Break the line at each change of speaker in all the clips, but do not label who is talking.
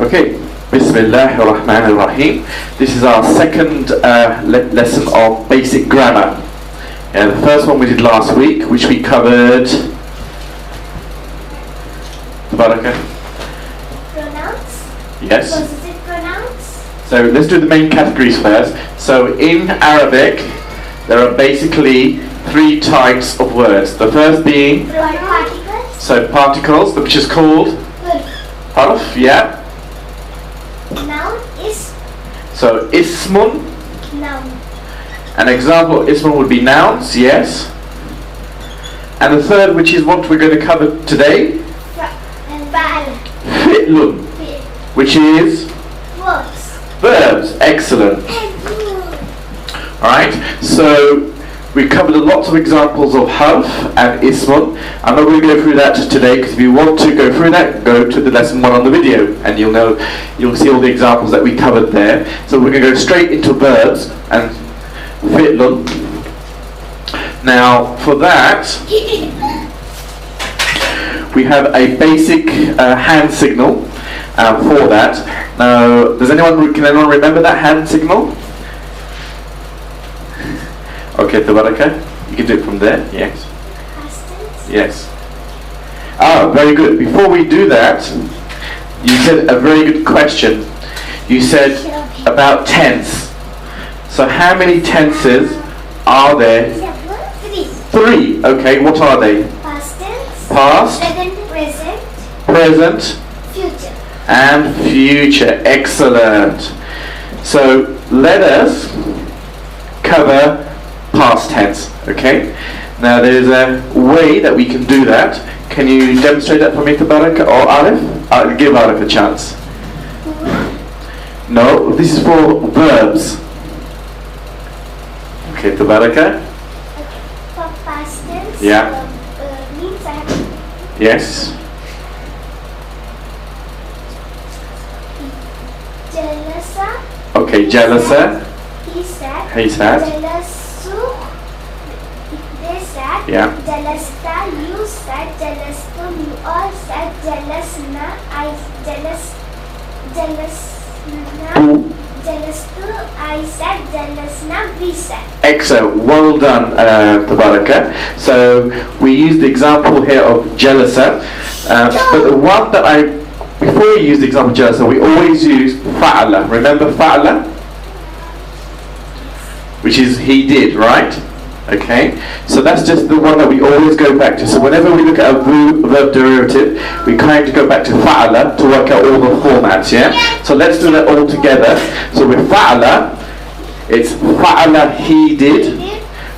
Okay, Bismillahirrahmanirrahim. This is our second lesson of basic grammar. The first one we did last week, which we covered. Pronouns. Yes.
Possessive pronouns.
So let's do the main categories first. So in Arabic, there are basically three types of words. The first being particles, which is called harf, yeah.
Noun is
So ismun.
noun.
An example of ismun would be nouns, yes. And the third, which is what we're going to cover today, fi'lun, which is
Verbs.
verbs. Excellent. Alright, so we covered lots of examples of harf and ismun. I'm not going to go through that today, because if you want to go through that, go to the lesson 1 on the video and you'll see all the examples that we covered there. So we're going to go straight into verbs and fi'lun. Now for that we have a basic hand signal for that. Now can anyone remember that hand signal? Okay, Tabaraka, you can do it from there, yes. Yes. Ah, very good. Before we do that, you said a very good question. You said about tense. So how many tenses are there? 3. Okay, what are they?
Past tense.
Past, present,
Future.
and future. Excellent. So let us cover past tense, okay? Now there's a way that we can do that. Can you demonstrate that for me, Tabaraka or Arif? I'll give Arif a chance. No, this is for verbs. Okay, Tabaraka?
For past tense.
Yeah.
Means I have
Yes.
jalasa.
Okay, jalasa.
He sat.
He sat.
Jalasu. They sat.
Yeah.
Jalasta. You sat. Jalastum. You all sat. Jalasna. Jalasna. Jalastu. I sat. Jalasna. We sat.
Excellent. Well done, Tabaraka. So we used the example here of jalasa. But the one that before we use the example of jalasa, we always use fa'ala. Remember fa'ala? Which is he did, right? Okay, so that's just the one that we always go back to. So whenever we look at a verb derivative, we kind of go back to fa'ala to work out all the formats, yeah? So let's do that all together. So with fa'ala, it's fa'ala he did,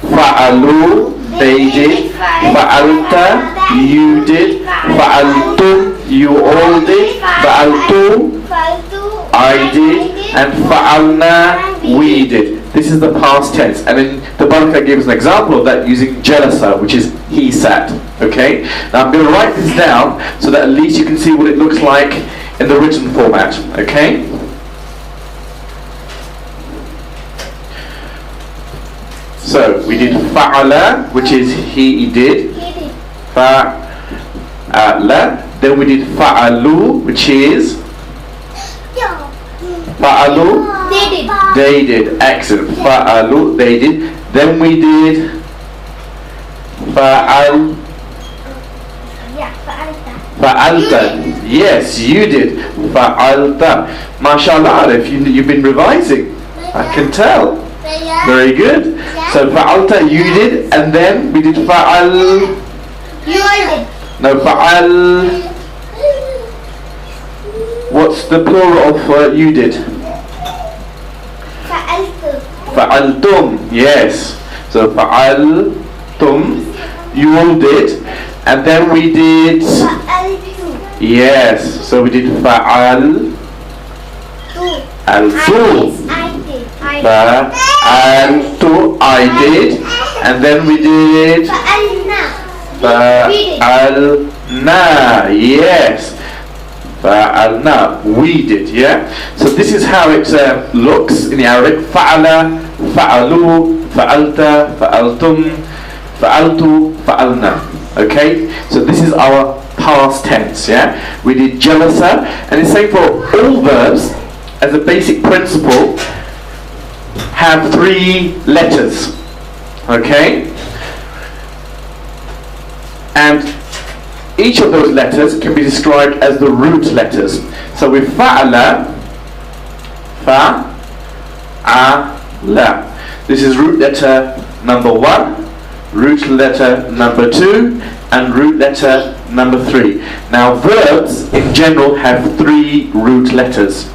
fa'alu they did, fa'alta you did, fa'altum you all did, fa'altu I did, and fa'alna we did. This is the past tense, and then the Baraka gave us an example of that using jalasa, which is he sat. Okay, now I'm going to write this down so that at least you can see what it looks like in the written format. Okay. So we did fa'ala, which is he did. Fa'ala. Then we did fa'alu, which is fa'alu. They did. Excellent. Fa'alu. They did. Then we did fa'al. Fa'alta. Yes, you did. Fa'alta. MashaAllah, Arif, you've been revising. I can tell. Very good. So fa'alta, you did, and then we did fa'al.
You did.
No, fa'al. What's the plural of you did? Fa'altum. Yes. So fa'altum, you all did, and then we did. Yes. So we did fa'al. Al-tu. Fa'altu, I did, and then we did fa'alna. Yes. Fa'alna, we did, yeah? So this is how it looks in the Arabic. Fa'ala, fa'alu, fa'alta, fa'altum, fa'altu, fa'alna. Okay? So this is our past tense, yeah? We did jalasa, and it's same for all verbs, as a basic principle, have 3 letters, okay? And each of those letters can be described as the root letters. So with fa'ala, fa-a-la. This is root letter number 1, root letter number 2, and root letter number 3. Now verbs in general have 3 root letters.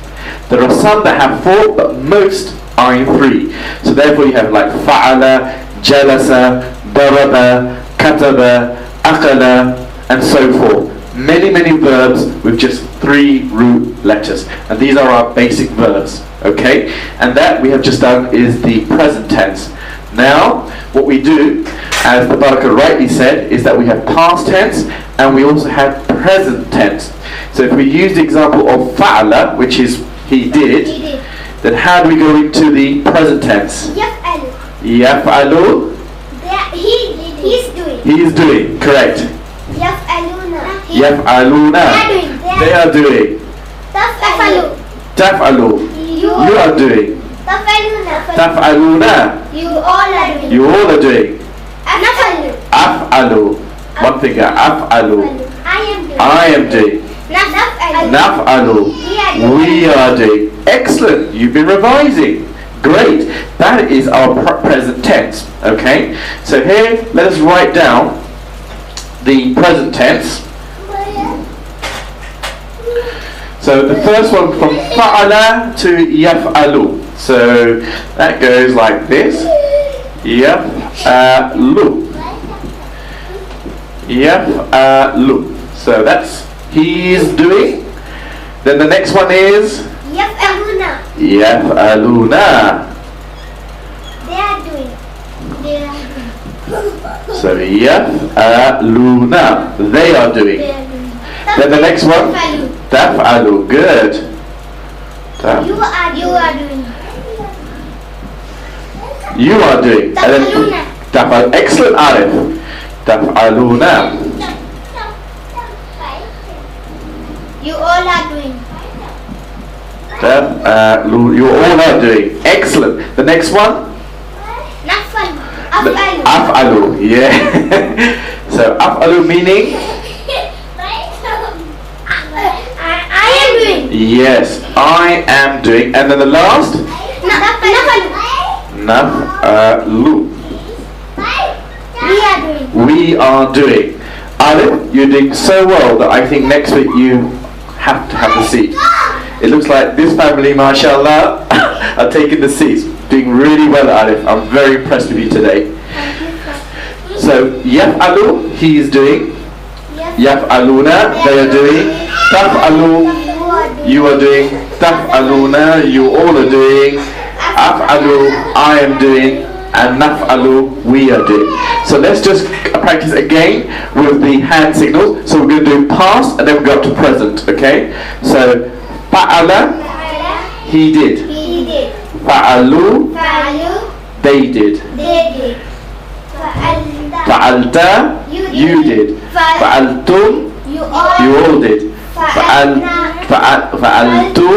There are some that have 4, but most are in 3. So therefore you have like fa'ala, jalasa, daraba, kataba, akala, and so forth. Many verbs with just 3 root letters. And these are our basic verbs. Okay? And that we have just done is the present tense. Now, what we do, as the Baraka rightly said, is that we have past tense and we also have present tense. So if we use the example of fa'ala, which is he did, then how do we go into the present tense?
Yaf'alu.
Yaf'alu.
He's doing.
He is doing, correct.
Yaf'aluna.
Yaf'aluna. They are doing.
Taf'alu.
Taf'alu. You are doing.
Taf'aluna.
Taf'aluna.
You all are doing.
You all are doing.
Af'alu.
Af'alu. One finger. Af'alu. I am doing. Naf'alu. We are doing. Excellent. You've been revising. Great. That is our present tense. Okay. So here, let us write down the present tense. So the first one from fa'ala to yaf'alu. So that goes like this. Yaf'alu. Yaf'alu. So that's he is doing. Then the next one is
Yaf'aluna.
Yaf'aluna.
They are doing.
So Yaf'aluna. They are doing. Then the next one Taf'alu. Good.
You are doing.
You are doing. And then Taf'al. Excellent, Arif. Taf'aluna.
You all are doing.
You all are doing. Excellent. The next one?
Af'alu.
Af'alu. Yeah. So af'alu meaning?
I am doing.
Yes, I am doing. And then the last? Naf'alu.
We are doing.
We are doing. Arif, you're doing so well that I think next week you have to have the seat. It looks like this family, mashallah, are taking the seats. Doing really well, Arif. I'm very impressed with you today. So, yaf'alu, he is doing. Yaf'aluna, they are doing. Taf'alu, you are doing. Taf'aluna, you all are doing. Af'alu, I am doing. And naf'alu, we are doing. So let's just practice again with the hand signals. So we're going to do past and then we go up to present, okay? So, fa'ala, he did. Fa'alu, they did. Fa'alta, you did. Fa'altum, you all did. Fa'altu,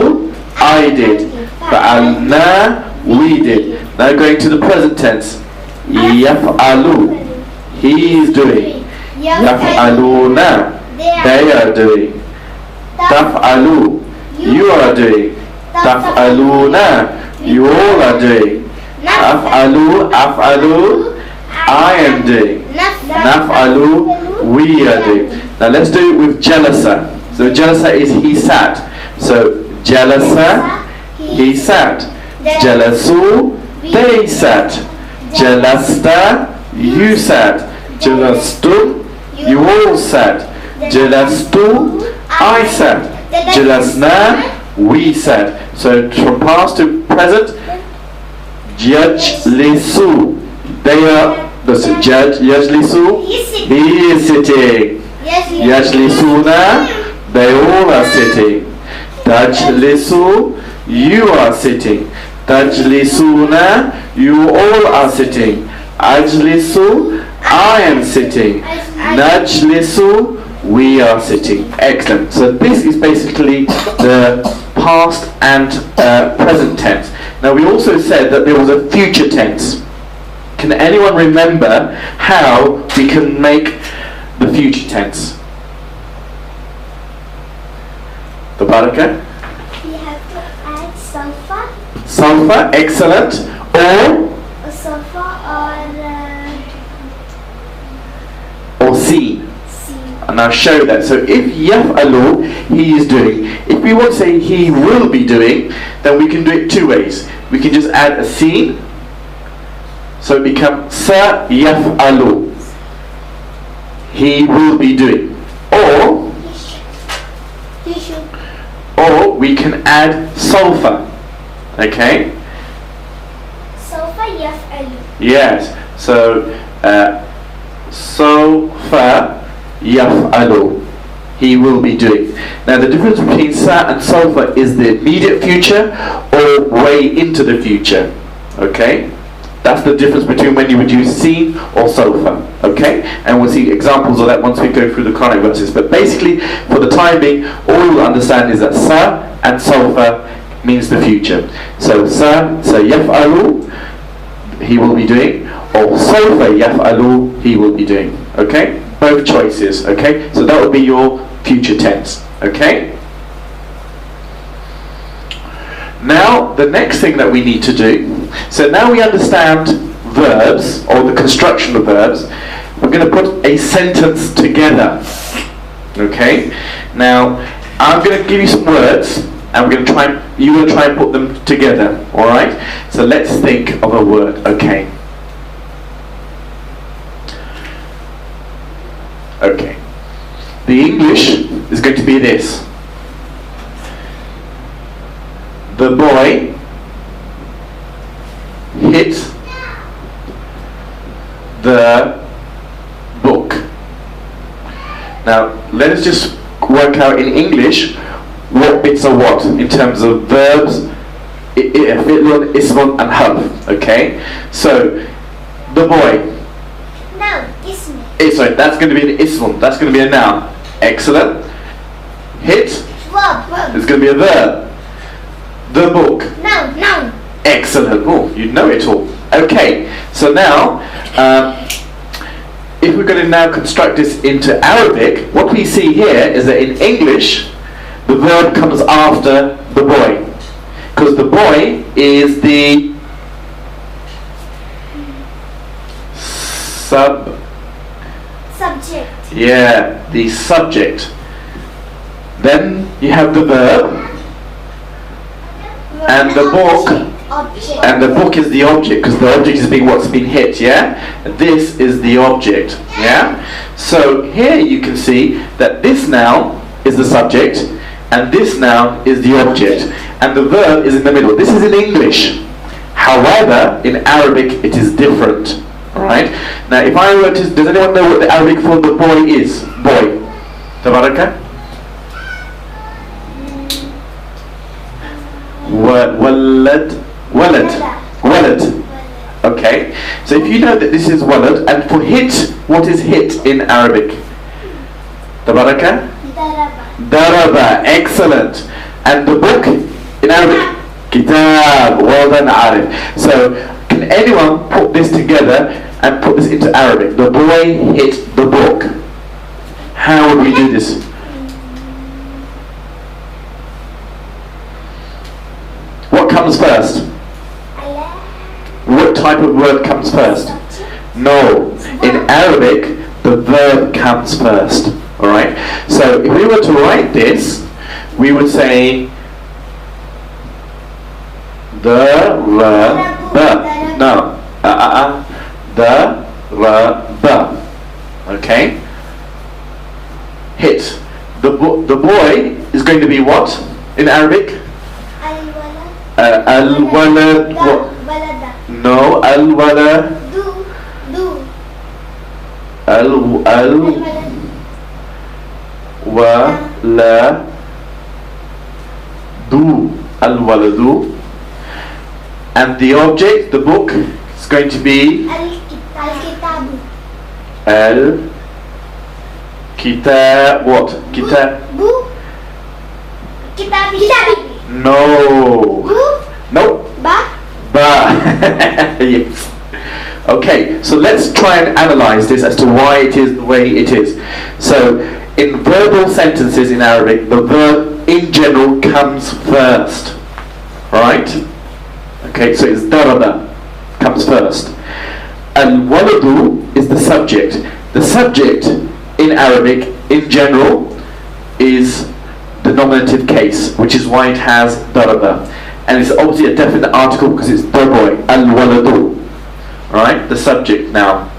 I did. Fa'alna, we did. Now going to the present tense. Yaf'alu, he is doing. Yaf'aluna, they are doing. Taf'alu, you are doing. Taf'aluna, you all are doing. Af'alu, I am doing. Naf'alu, we are doing. Now let's do it with jalasa. So jalasa is he sat. So jalasa, he sat. Jalasu, they sat. Jalasta, you sat. Jalastum, you all sat. Jalastu, I sat. Jalasna, we sat. So from past to present, Yajlisu, they are, that's a judge. Yajlisu, he is sitting. Yajlisuna, they all are sitting. Tajlisu, you are sitting. Tajlisuna, you all are sitting. Ajlisu, I am sitting. Najlisu, We are sitting. Excellent. So this is basically the past and present tense. Now we also said that there was a future tense. Can anyone remember how we can make the future tense? The baraka?
We have to add sulfur.
Sulfur, excellent. Or
Sulfur
or seen.
C.
And I'll show that. So if yaf'alu, he is doing. If we want to say he will be doing, then we can do it two ways. We can just add a seen. So it becomes sa yaf'alu. He will be doing. Or
He should.
or we can add sulfur. Okay?
Sulfur yaf'alu.
Yes. So sulfur yaf'alu. He will be doing. Now the difference between sa and sulfur is the immediate future or way into the future. Okay? That's the difference between when you would use seen or sulfur. Okay? And we'll see examples of that once we go through the Quranic verses. But basically, for the time being, all you'll understand is that sa and sulfur means the future. So sa yaf'alu, he will be doing, or sulfur yaf'alu, he will be doing. Okay? Both choices. Okay? So that will be your future tense. Okay? Now, the next thing that we need to do, so now we understand verbs, or the construction of verbs, we're going to put a sentence together. Okay? Now, I'm going to give you some words, and you're going to try and put them together. Alright? So let's think of a word. Okay. Okay. The English is going to be this. The boy hit the book. Now, let us just work out in English what bits are what in terms of verbs, fi'lun, ismun, and harf. Okay? So, the boy.
Noun, ism.
Sorry, that's going to be an ismun. That's going to be a noun. Excellent. Hit.
Verb.
It's going to be a verb. The book.
Noun.
Excellent. Oh, you know it all. Okay, so now, if we're going to now construct this into Arabic, what we see here is that in English, the verb comes after the boy. Because the boy is the
Subject.
Yeah, the subject. Then you have the verb. And the book,
Object.
and the book is the object, because the object is being what's been hit, yeah? This is the object, yeah? So here you can see that this noun is the subject, and this noun is the object, and the verb is in the middle. This is in English. However, in Arabic it is different, alright? Now if I were to, does anyone know what the Arabic for the boy is? Boy. Tabaraka? Walad. Okay, so if you know that this is walad, and for hit, what is hit in Arabic? Tabaraka? Daraba. Excellent. And the book in Arabic? Kitab. Well done, Arif. So can anyone put this together and put this into Arabic? The boy hit the book. How would we do this? What comes first? What type of word comes first? No. In Arabic, the verb comes first. Alright? So if we were to write this, we would say the okay? Hit. The boy is going to be what in Arabic? Al-walad. No, al-walad. Al-waladu. And the object, the book, is going to be al-kitabu. Kita what? Kita
Bu. Kitabi. Kitabi.
no.
Bu.
Nope.
Ba.
Ba. Yes. Okay, so let's try and analyze this as to why it is the way it is. So, in verbal sentences in Arabic, the verb in general comes first. Right? Okay, so it's daraba comes first. Al-waladu is the subject. The subject in Arabic in general is the nominative case, which is why it has daraba. And it's obviously a definite article because it's the boy, al-waladu. Right, the subject now.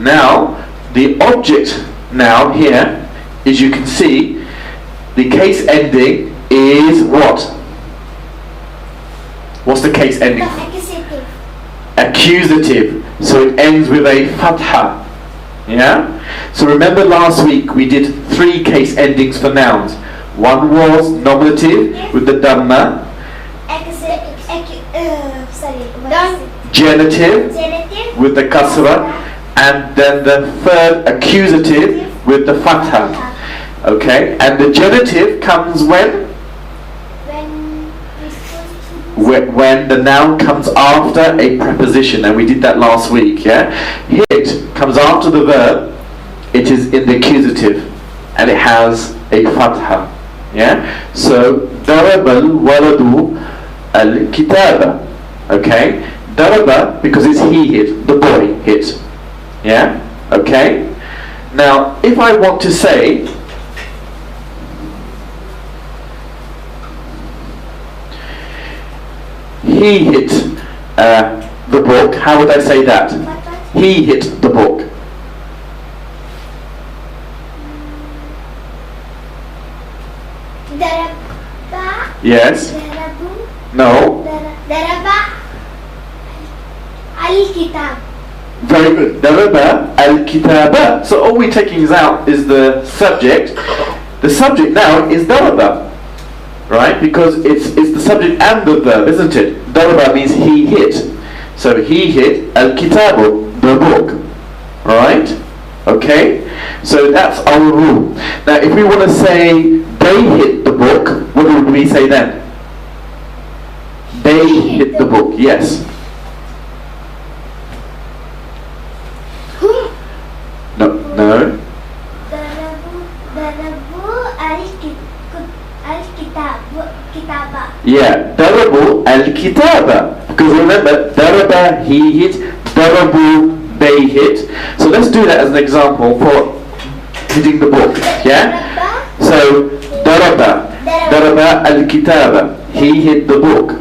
Now, the object now here, as you can see, the case ending is what? What's the case ending?
Accusative.
Accusative. So it ends with a fatha. Yeah? So remember last week we did 3 case endings for nouns. One was nominative with the dhamma. Genitive
Genitive.
with the kasra, and then the third accusative with the fatha. Okay, and the genitive comes when when the noun comes after a preposition, and we did that last week. Yeah, hit comes after the verb. It is in the accusative, and it has a fatha. Yeah, so daraba al-waladu al-kitaba. Okay, daraba because it's he hit, the boy hit. Yeah, okay. Now, if I want to say he hit the book, how would I say that? He hit the book.
Daraba.
Yes.
Darabu.
No.
Daraba. Al-kitab.
Very good. Daraba al-kitaba. So all we're taking out is the subject. The subject now is daraba, right? Because it's the subject and the verb, isn't it? Daraba means he hit. So he hit al-kitabu, the book. Right? Okay? So that's our rule. Now if we want to say they hit the book, what would we say then? They hit the book, yes. No.
Darabu al-kitaba.
Yeah, darabu al-kitaba. Because remember, daraba, he hit, darabu, they hit. So let's do that as an example for hitting the book. Yeah? So, daraba al-kitaba. He hit the book.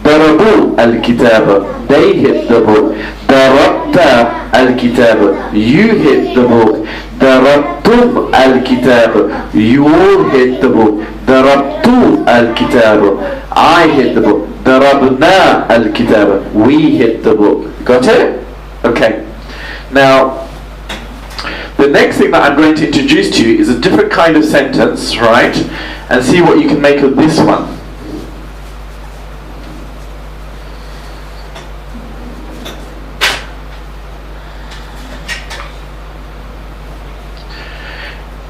Darabu al-kitaba. They hit the book. Darabta al-kitaba. You hit the book. Darabtum al-kitaba. You all hit the book. Darabtu al-kitaba. I hit the book. Darabna al-kitaba. We hit the book. Got it? Okay. Now, the next thing that I'm going to introduce to you is a different kind of sentence, right? And see what you can make of this one.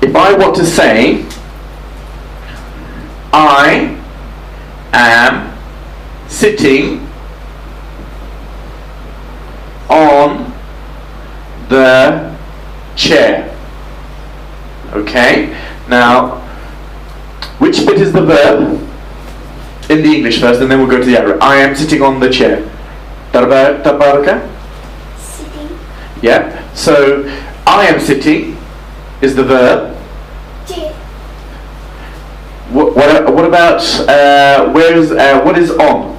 If I want to say, I am sitting on the chair. Okay? Now, which bit is the verb? In the English first, and then we'll go to the Arabic. I am sitting on the chair. Tabaraka?
Sitting.
Yeah. So, I am sitting is the verb.
Chair.
What about what is on?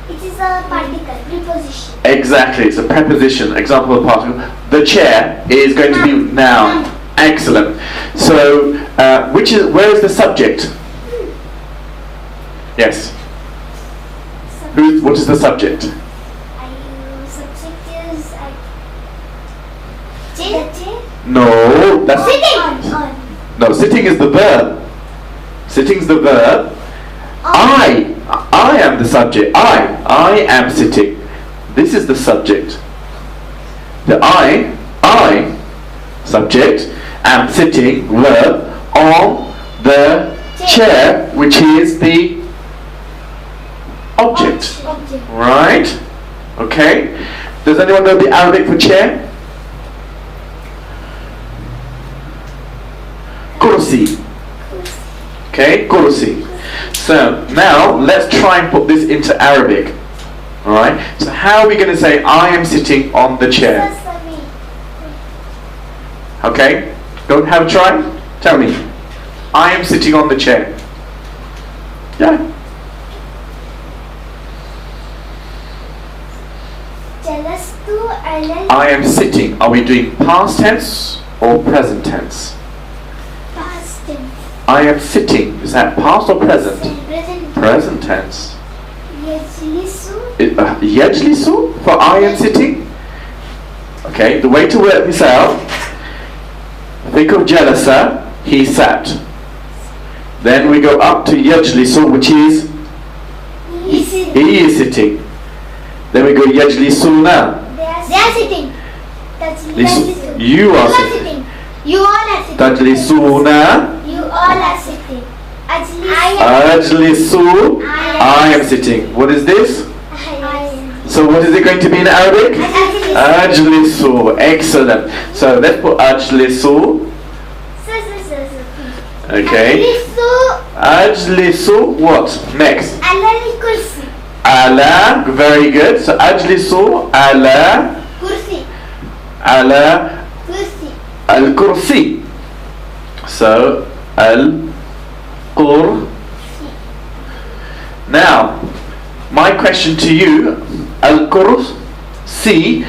It is a particle, preposition.
Exactly, it's a preposition, example of particle. The chair is going to be noun. Excellent. So, where is the subject? Yes. What is the subject?
Subject is chair.
No, that's
Sitting. On.
no. Sitting is the verb. Sitting's the verb. I am the subject. I am sitting. This is the subject. The I subject, am sitting, verb, on the chair, which is the object. Right? Okay? Does anyone know the Arabic for chair? Kursi. Okay, kursi. So now let's try and put this into Arabic. Alright? So how are we going to say I am sitting on the chair? Okay? Go have a try. Tell me. I am sitting on the chair. Yeah. I am sitting. Are we doing past tense or present tense?
Past tense.
I am sitting. Is that past or present?
Present.
Present tense.
Yajlisu.
Yajlisu for I am sitting. Okay, the way to work this out, think of jalasa, he sat. Then we go up to yajlisu, which is he is sitting. Then we go yajlisuna.
They are sitting.
You are sitting.
You all are sitting.
Tajlisuna.
You all are sitting.
Ajlisu. I am sitting. What is this? So what is it going to be in Arabic? Ajlisu. Excellent. So let's put ajlisu. Okay. Ajlisu. What? Next. Ala. Very good. So ajlisu ala. Ala al-kursi. So al-kursi. Now, my question to you, al-kursi.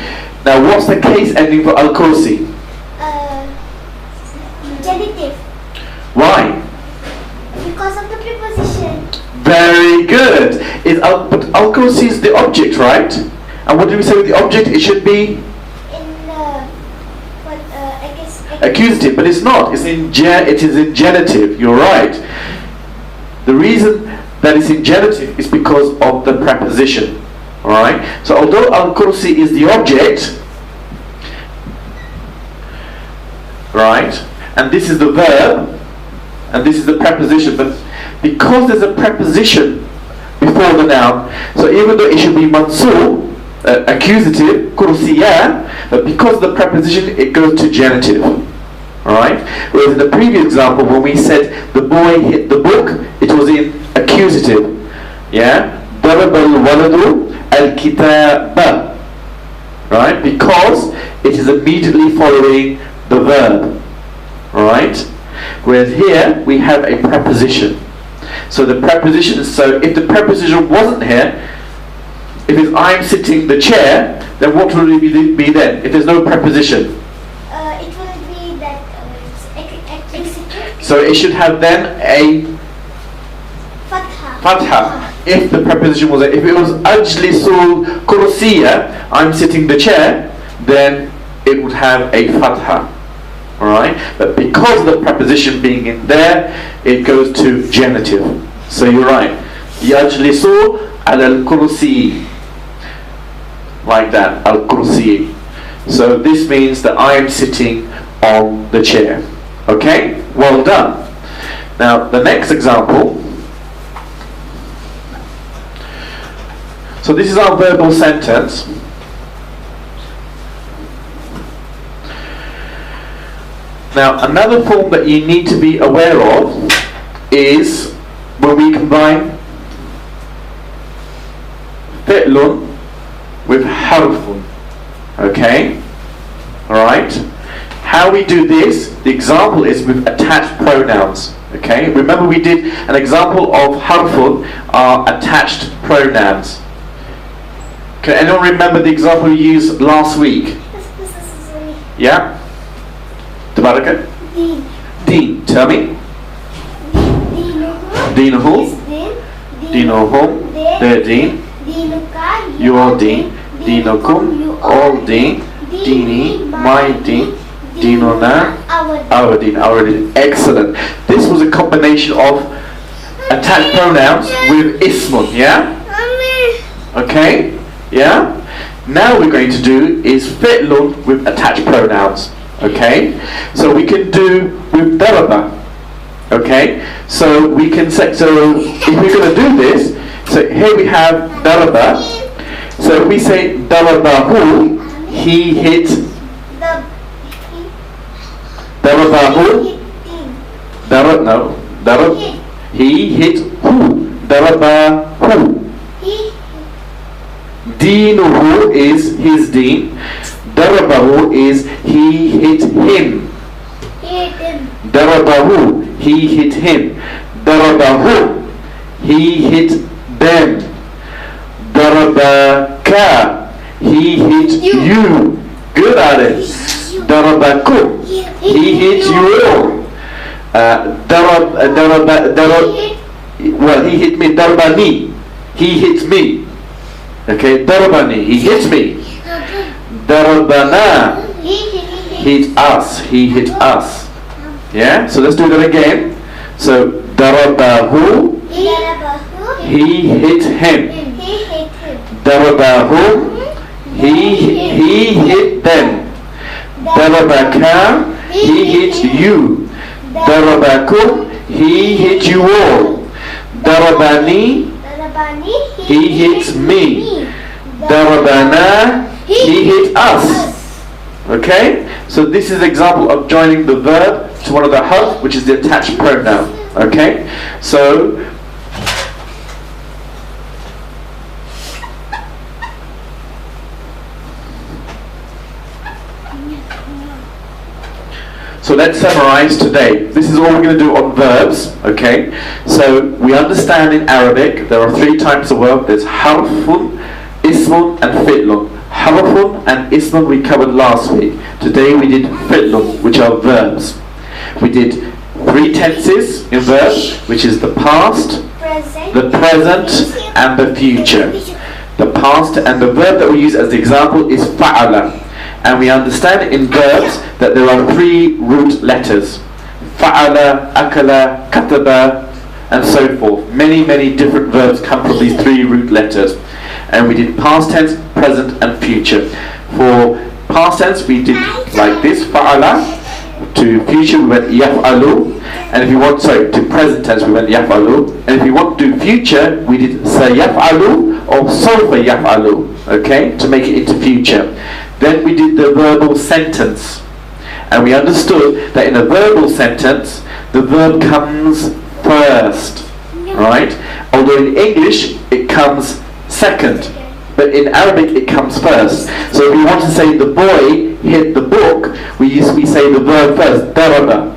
Now, what's the case ending for al-kursi?
Genitive.
Why?
Because of the preposition.
Very good. But al-kursi is the object, right? And what did we say with the object? It should be accusative, but it's not. It is in genitive. You're right. The reason that it's in genitive is because of the preposition. Alright? So although al-kursi is the object, right? And this is the verb, and this is the preposition, but because there's a preposition before the noun, so even though it should be mansub, accusative, kursiya, but because of the preposition it goes to genitive. Alright? Whereas in the previous example, when we said the boy hit the book, it was in accusative. Yeah? Daraba al-waladu al-kitaba. Right? Because it is immediately following the verb. Alright? Whereas here we have a preposition. So the preposition, so if the preposition wasn't here, if it's I'm sitting the chair, then what will it be then? If there's no preposition?
It will be that accusative.
So it should have then a Fatiha. If the preposition was if it was ajlisul kursiya, I'm sitting the chair, then it would have a Fatiha. Alright? But because of the preposition being in there, it goes to genitive. So you're right. Yajlisu ala al-kursi. Like that, al-kursi. So this means that I am sitting on the chair. Okay? Well done. Now the next example. So this is our verbal sentence. Now another form that you need to be aware of is when we combine fi'lun with harfun. Okay? Alright? How we do this, the example is with attached pronouns. Okay? Remember we did an example of harfun are attached pronouns. Can anyone remember the example we used last week? Yeah? Tabaraka? Deen. Tell me. Deenuhu. Deenuhum. Their deen. Your deen. Deenukum. All deen. Deeni. My deen. Deenuna. Our deen. Our deen. Excellent. This was a combination of attached pronouns with ismun. Yeah? Okay? Yeah? Now we're going to do is fi'lun with attached pronouns. Okay, so we can do with daraba. Okay, so we can say, so if we're going to do this, so here we have daraba. So if we say darabahu, he hit. Darabahu. No. He hit who? Darabahu. Deenuhu is his deen. Darabahu is he hit him. Darabahu, he hit him. Darabahu, he hit them. Darabaka, he hit you. Good at it. Darabakum, he hit you all. Well, he hit me. Darabani, he hit me. Okay, darabani, he hit me. Darabana, hit us, he hit us. Yeah, so let's do that again. So darabahu, he hit him. Darabahu, he hit them. Darabaka, he hit you. Darabakum, he hit you all. Darabani, he hit me. Darabana, he hit us. Okay? So this is an example of joining the verb to one of the harf, which is the attached pronoun. Okay? So let's summarize today. This is all we're going to do on verbs. Okay? So we understand in Arabic there are three types of verb. There's harfun, ismun and fi'lun. Harfun and ismun we covered last week. Today we did fi'lun, which are verbs. We did three tenses in verbs, which is the past, the present and the future. The past and the verb that we use as the example is fa'ala. And we understand in verbs that there are three root letters. Fa'ala, akala, kataba and so forth. Many different verbs come from these three root letters. And we did past tense, present and future. For past tense we did like this, fa'ala. To future we went yaf'alu. And if you want, to present tense we went yaf'alu. And if you want to do future, we did sayaf'alu or sawfa yaf'alu. Okay, to make it into future. Then we did the verbal sentence. And we understood that in a verbal sentence, the verb comes first. Right? Although in English it comes second, but in Arabic it comes first. So if we want to say the boy hit the book, we say the verb first, daraba,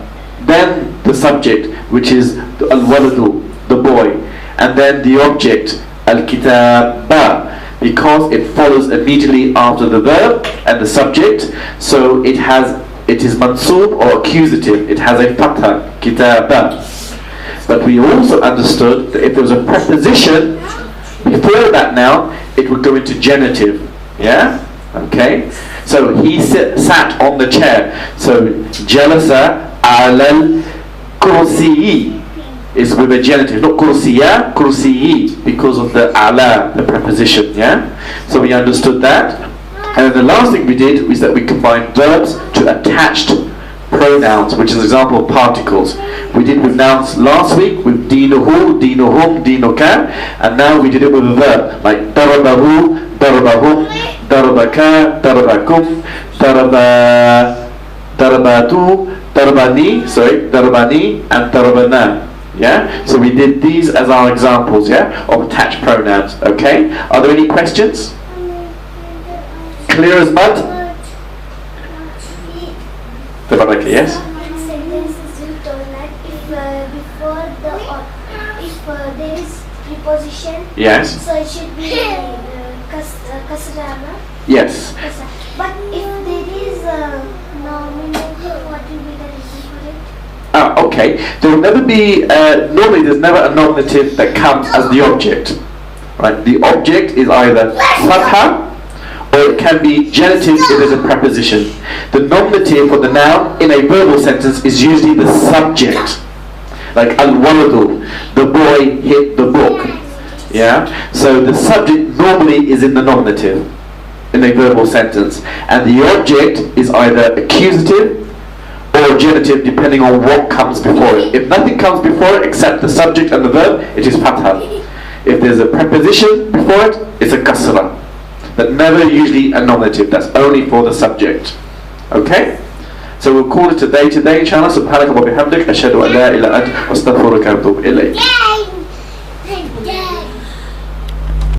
then the subject, which is al-waladu, the boy, and then the object, al-kitaba, because it follows immediately after the verb and the subject. So it is mansub or accusative. It has a fatha, kitaba. But we also understood that if there was a preposition before that noun, it would go into genitive. Yeah? Okay? So he sat on the chair. So jalasa alal kursiyi is with a genitive, not kursiya, kursiyi, because of the ala, the preposition. Yeah? So we understood that. And the last thing we did was that we combined verbs to attached pronouns, which is an example of particles. We did with nouns last week with dinuhu, dinuhum, dinuka, and now we did it with a verb like darabahu, darabahum, darabaka, darabakum, darabatu, darabani, and darabana. Yeah? So we did these as our examples, yeah, of attached pronouns. Okay? Are there any questions? Clear as mud? Yes?
Sentences you told that if there is preposition,
Yes.
so it should be kasrana.
Yes.
But if there is a nominative, what will be the reason for it?
Okay. There will never be, normally there's never a nominative that comes as the object. Right? The object is either fatha, or it can be genitive if there's a preposition. The nominative for the noun in a verbal sentence is usually the subject. Like al-waladu, the boy hit the book. Yeah? So the subject normally is in the nominative. in a verbal sentence, and the object is either accusative or genitive depending on what comes before it. If nothing comes before it except the subject and the verb, it is fatha. If there's a preposition before it, it's a kasra. But never usually a nominative. That's only for the subject. Okay? So we'll call it a day today, inshallah. Subhanaka wa bihamdik. Ashhadu an la ilaha illa ant. Astaghfiruka wa atubu ilayk.